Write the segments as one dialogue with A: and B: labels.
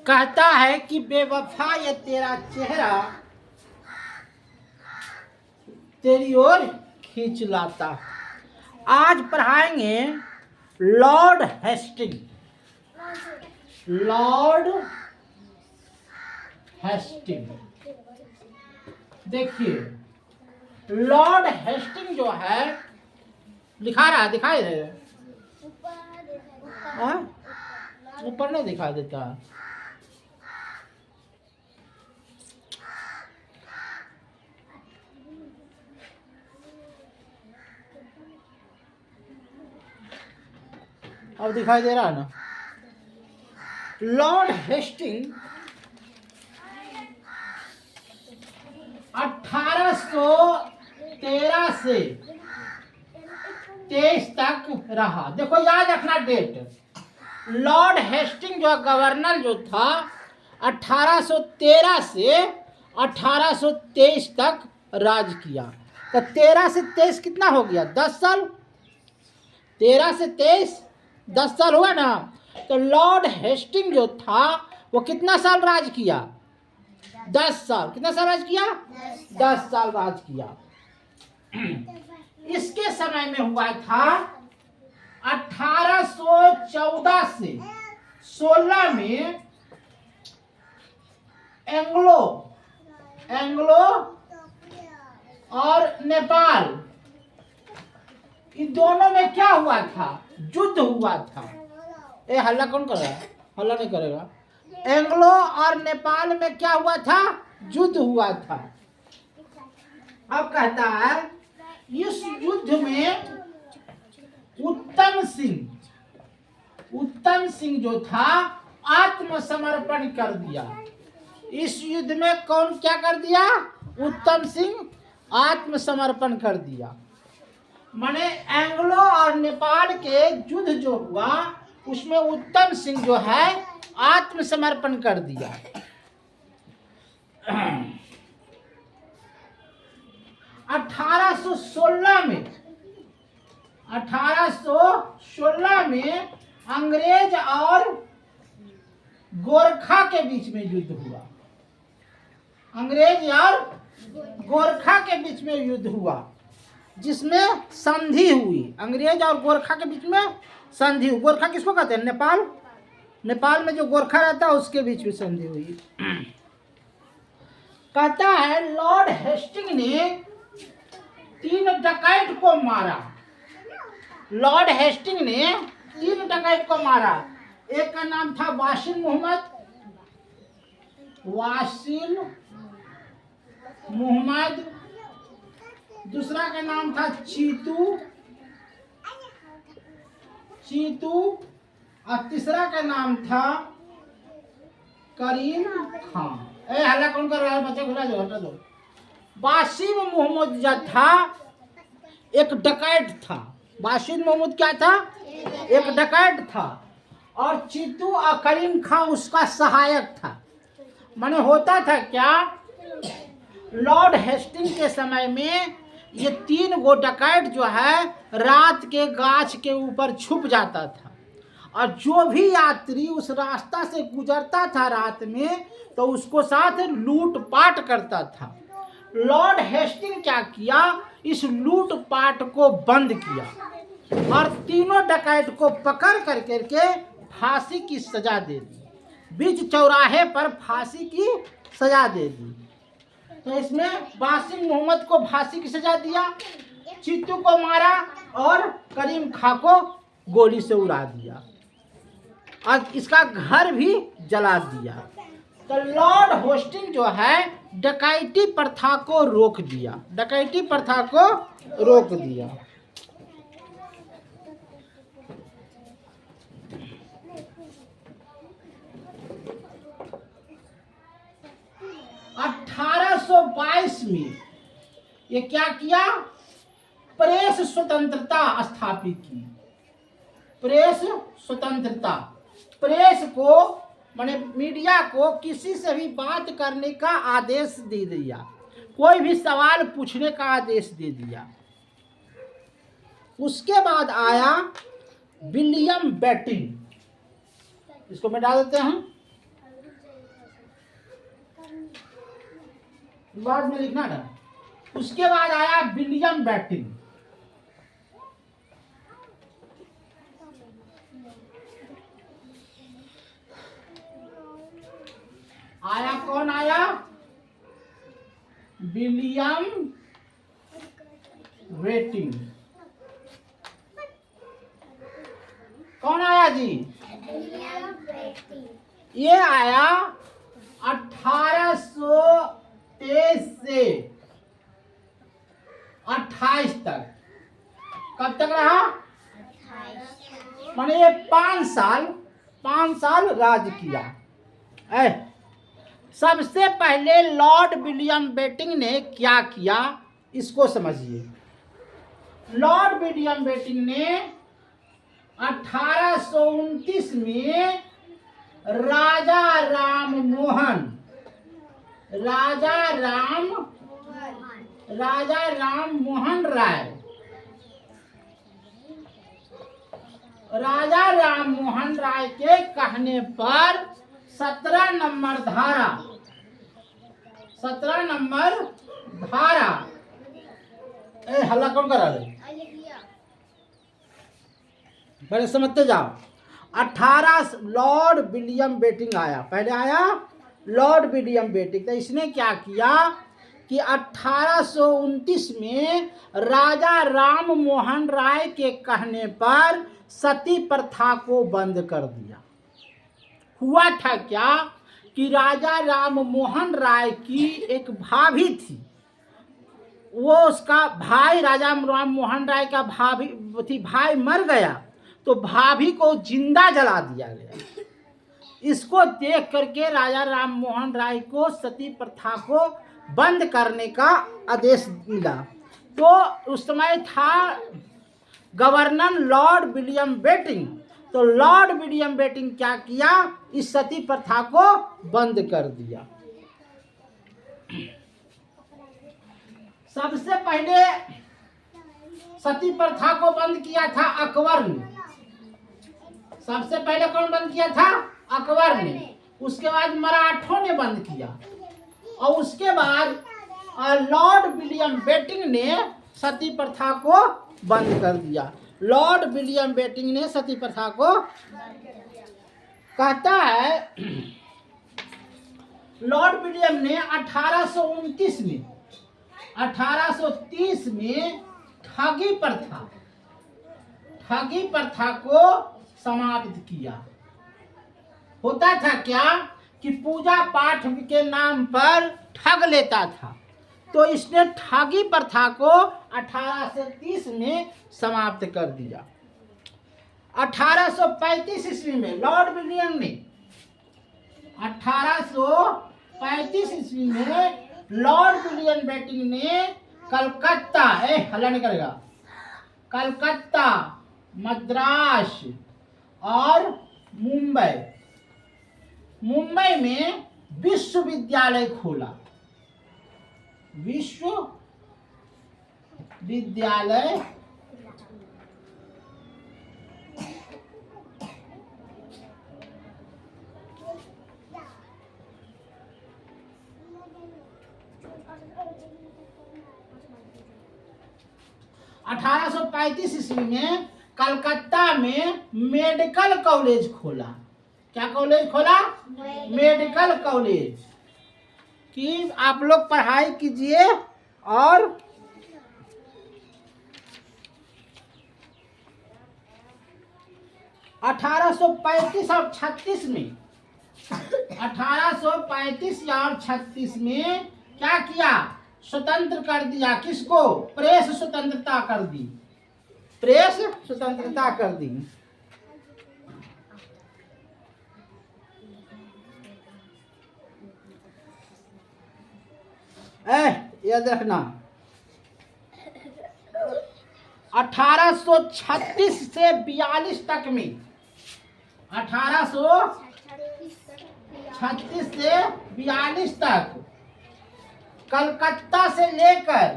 A: कहता है कि बेवफा ये तेरा चेहरा तेरी ओर खींच लाता। आज पढ़ाएंगे लॉर्ड हेस्टिंग। लॉर्ड हेस्टिंग, देखिए लॉर्ड हेस्टिंग जो है लिखा रहा है, दिखाई दे रहा है? ऊपर नहीं दिखाई देता। अब दिखाई दे रहा है ना? लॉर्ड हेस्टिंग 1813 से 23 तक रहा। देखो याद रखना डेट। लॉर्ड हेस्टिंग जो गवर्नर जो था 1813 से 1823 तक राज किया। तो 13 से 23 कितना हो गया? 10 साल। 13 से 23 10 साल हुआ ना। तो लॉर्ड हेस्टिंग जो था वो कितना साल राज किया? 10 साल। कितना साल राज किया? 10 साल राज किया। इसके समय में हुआ था 1814 से 16 में एंग्लो और नेपाल, इन दोनों में क्या हुआ था? युद्ध हुआ था। ए हल्ला कौन कर रहा है? हल्ला नहीं करेगा। एंग्लो और नेपाल में क्या हुआ था? युद्ध हुआ था। अब कहता है इस युद्ध में उत्तम सिंह जो था आत्मसमर्पण कर दिया। इस युद्ध में कौन क्या कर दिया? उत्तम सिंह आत्मसमर्पण कर दिया। माने एंग्लो और नेपाल के युद्ध जो हुआ उसमें उत्तम सिंह जो है आत्मसमर्पण कर दिया। 1816 में अंग्रेज और गोरखा के बीच में युद्ध हुआ। अंग्रेज और गोरखा के बीच में युद्ध हुआ, जिसमें संधि हुई। अंग्रेज और गोरखा के बीच में संधि हुई। गोरखा किसको कहते हैं? नेपाल में जो गोरखा रहता है उसके बीच में संधि हुई। कहता है लॉर्ड हेस्टिंग ने 3 डकैत को मारा। लॉर्ड हेस्टिंग ने 3 डकैत को मारा। एक का नाम था वासिल मुहम्मद, दूसरा का नाम था चीतू और तीसरा का नाम था करीम खान। हल्ला कौन कर रहा है? बच्चा घुला दो, हटा दो। वासिम मोहम्मद जो था एक डकैत था। वासिम मोहम्मद क्या था? एक डकैत था। और चीतू और करीम खान उसका सहायक था। माने होता था क्या, लॉर्ड हेस्टिंग के समय में ये 3 गो डकैत जो है रात के गाछ के ऊपर छुप जाता था, और जो भी यात्री उस रास्ता से गुजरता था रात में तो उसको साथ लूटपाट करता था। लॉर्ड हेस्टिंग क्या किया? इस लूटपाट को बंद किया और तीनों डकैत को पकड़ करके फांसी की सजा दे दी। बीच चौराहे पर फांसी की सजा दे दी। तो इसमें वासिम मोहम्मद को फांसी की सजा दिया, चित्तू को मारा और करीम खां को गोली से उड़ा दिया और इसका घर भी जला दिया। तो लॉर्ड हेस्टिंग जो है डकैती प्रथा को रोक दिया। डकैती प्रथा को रोक दिया। (1822) में ये क्या किया? प्रेस स्वतंत्रता स्थापित की। प्रेस स्वतंत्रता, प्रेस को माने मीडिया को किसी से भी बात करने का आदेश दे दिया, कोई भी सवाल पूछने का आदेश दे दिया। उसके बाद आया विलियम बेटिंग, इसको मिटा देते हैं। लॉर्ड में लिखना था। उसके बाद आया विलियम बेटिंग। आया कौन आया? William batting. कौन आया जी? ये आया 1823 से 28 तक। कब तक रहा? माने ये 5 साल राज किया। सबसे पहले लॉर्ड विलियम बेटिंग ने क्या किया इसको समझिए। लॉर्ड विलियम बेटिंग ने 1829 में राजा राम मोहन राय के कहने पर 17 नंबर धारा हल्ला कौन करा रहे? पहले समझते जाओ। 18 लॉर्ड विलियम बेटिंग आया। पहले आया लॉर्ड विलियम बेटिंग। तो इसने क्या किया कि 1829 में राजा राम मोहन राय के कहने पर सती प्रथा को बंद कर दिया। हुआ था क्या कि राजा राम मोहन राय की एक भाभी थी, वो उसका भाई राजा राम मोहन राय का भाई मर गया, तो भाभी को जिंदा जला दिया गया। इसको देख करके राजा राम मोहन राय को सती प्रथा को बंद करने का आदेश मिला। तो उस समय था गवर्नर लॉर्ड विलियम बेटिंग। तो लॉर्ड विलियम बेटिंग क्या किया? इस सती प्रथा को बंद कर दिया। सबसे पहले सती प्रथा को बंद किया था अकबर ने। सबसे पहले कौन बंद किया था? अकबर ने। उसके बाद मराठों ने बंद किया और उसके बाद लॉर्ड विलियम बेटिंग ने सती प्रथा को बंद कर दिया। लॉर्ड विलियम बेटिंग ने सती प्रथा को कहता है, लॉर्ड विलियम ने 1829 में 1830 में ठगी प्रथा को समाप्त किया। होता था क्या कि पूजा पाठ के नाम पर ठग लेता था, तो इसने ठगी प्रथा को 1830 में समाप्त कर दिया। 1835 ईस्वी में लॉर्ड विलियम ने 1835 ईस्वी में लॉर्ड विलियम बेटिंग ने कलकत्ता हल्ला नहीं करेगा, कलकत्ता, मद्रास और मुंबई में विश्वविद्यालय खोला। विश्वविद्यालय 1835 ईस्वी में कलकत्ता में मेडिकल कॉलेज खोला। क्या कॉलेज खोला? मेडिकल कॉलेज कि आप लोग पढ़ाई कीजिए। और 1835 और 36 में 1835 और 36 में क्या किया? स्वतंत्र कर दिया। किसको? प्रेस स्वतंत्रता कर दी। प्रेस स्वतंत्रता कर दी। याद रखना 1836 से 42 तक में 1836 से 42 तक कलकत्ता से लेकर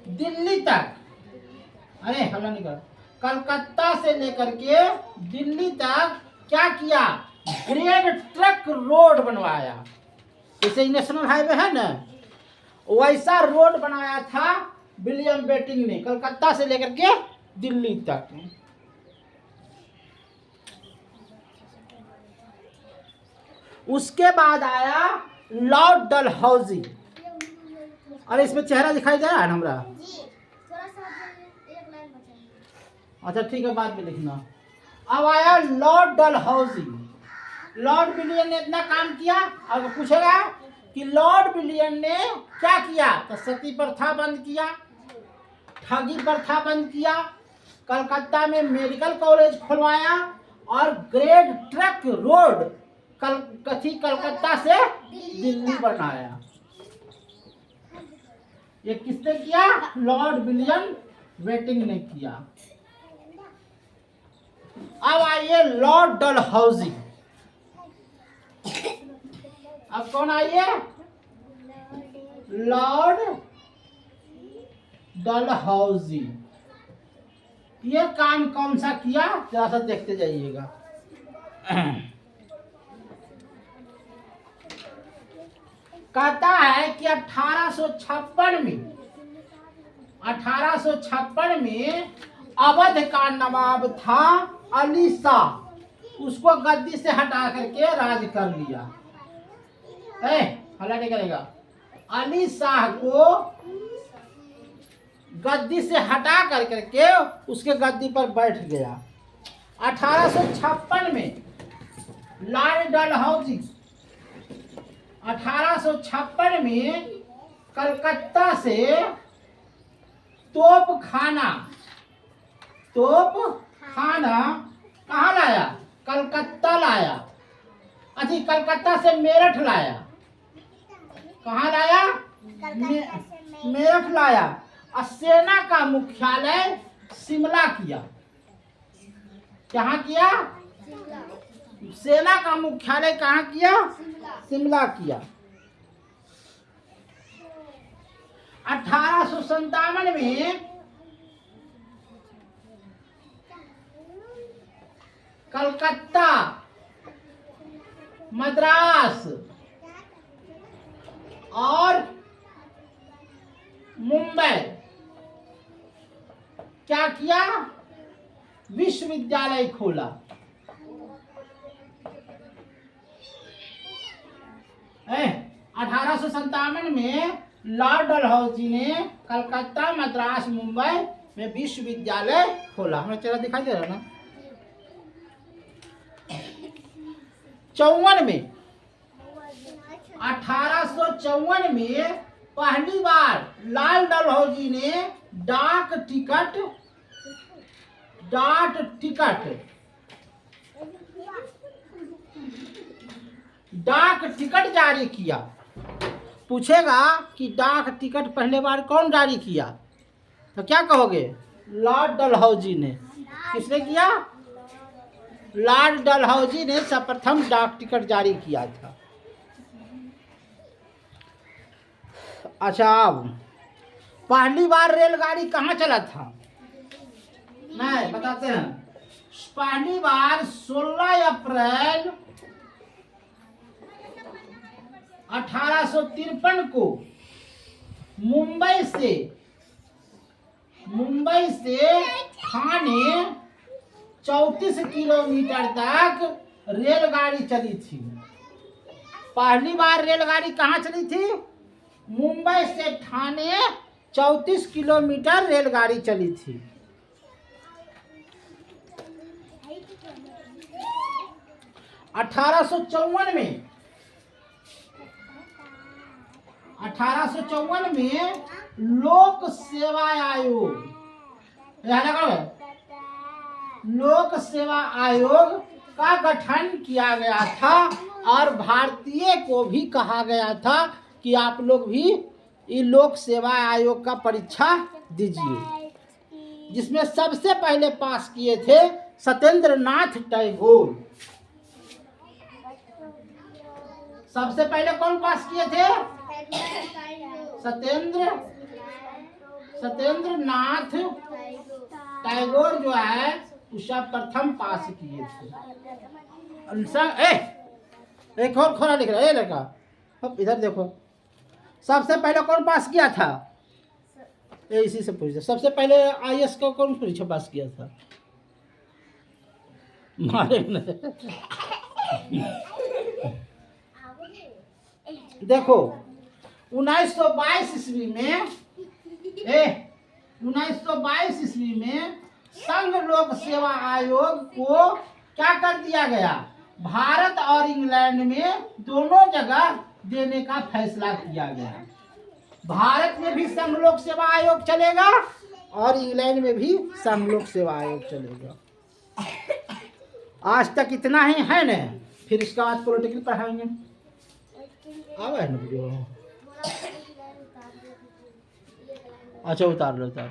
A: दिल्ली तक, अरे हल्ला नहीं कर, कलकत्ता से लेकर के दिल्ली तक क्या किया? ग्रेड ट्रक रोड बनवाया। जैसे नेशनल हाईवे है ना, वैसा रोड बनाया था विलियम बेटिंग ने, कलकत्ता से लेकर के दिल्ली तक। उसके बाद आया लॉर्ड डलहौजी। अरे इसमें चेहरा दिखाई दे रहा है हमरा? अच्छा ठीक है, बाद में लिखना। अब आया लॉर्ड डलहौजी। लॉर्ड विलियम ने इतना काम किया। अब पूछेगा कि लॉर्ड विलियम ने क्या किया, तो सती प्रथा बंद किया, ठगी प्रथा बंद किया, कलकत्ता में मेडिकल कॉलेज खुलवाया और ग्रेट ट्रक रोड कलकत्ता से दिल्ली बनाया। ये किसने किया? लॉर्ड विलियम बेटिंग ने किया। अब आइए लॉर्ड डलहौजी। अब कौन आइए? लॉर्ड डलहौजी। ये काम कौन सा किया, जरा सा देखते जाइएगा। कहता है कि 1856 में अवध का नवाब था अली शाह, उसको गद्दी से हटा करके राज कर लिया। हल्ला नहीं करेगा। अली शाह को गद्दी से हटा कर करके उसके गद्दी पर बैठ गया। 1856 में लॉर्ड डलहौजी 1856 में कलकत्ता से तोप खाना कहाँ लाया? कलकत्ता लाया। अच्छी, कलकत्ता से मेरठ लाया। कहाँ लाया? मेरठ लाया। और सेना का मुख्यालय शिमला किया। कहाँ किया? सेना का मुख्यालय कहाँ किया? शिमला किया। 1857 में कलकत्ता, मद्रास और मुंबई क्या किया? विश्वविद्यालय खोला। है 1857 में लॉर्ड डलहौजी ने कलकत्ता, मद्रास, मुंबई में विश्वविद्यालय खोला। हमें चेहरा दिखाई दे रहा है ना? 1854 में 1854 में पहली बार लॉर्ड डलहौजी ने डाक टिकट जारी किया। पूछेगा कि डाक टिकट पहले बार कौन जारी किया, तो क्या कहोगे? लॉर्ड डलहौजी ने। किसने किया? लॉर्ड डलहौजी ने सर्वप्रथम डाक टिकट जारी किया था। अच्छा, अब पहली बार रेलगाड़ी कहाँ चला था? नहीं बताते हैं। पहली बार 16 अप्रैल 1853 को मुंबई से ठाणे 34 किलोमीटर तक रेलगाड़ी चली थी। पहली बार रेलगाड़ी कहाँ चली थी? मुंबई से ठाणे 34 किलोमीटर रेलगाड़ी चली थी। 1854 में लोक सेवा आयोग का गठन किया गया था और भारतीय को भी कहा गया था कि आप लोग भी ये लोक सेवा आयोग का परीक्षा दीजिए, जिसमें सबसे पहले पास किए थे सत्येंद्र नाथ टैगोर। सबसे पहले कौन पास किए थे? सत्येंद्र नाथ टैगोर जो है उसका प्रथम पास किए थे। एक और खोरा लिख रहा है लड़का। अब इधर देखो, सबसे पहले कौन पास किया था? ये इसी से पूछते, सबसे पहले आईएएस को कौन परीक्षा पास किया था? मारे देखो 1922 ईस्वी में 1922 ईस्वी में संघ लोक सेवा आयोग को क्या कर दिया गया? भारत और इंग्लैंड में दोनों जगह देने का फैसला किया गया। भारत में भी संघ लोक सेवा आयोग चलेगा और इंग्लैंड में भी संघ लोक सेवा आयोग चलेगा। आज तक इतना ही है ना, फिर इसका बाद पॉलिटिकल पढ़ाएंगे। आ गए ना वीडियो? अच्छा उतार लो उतार।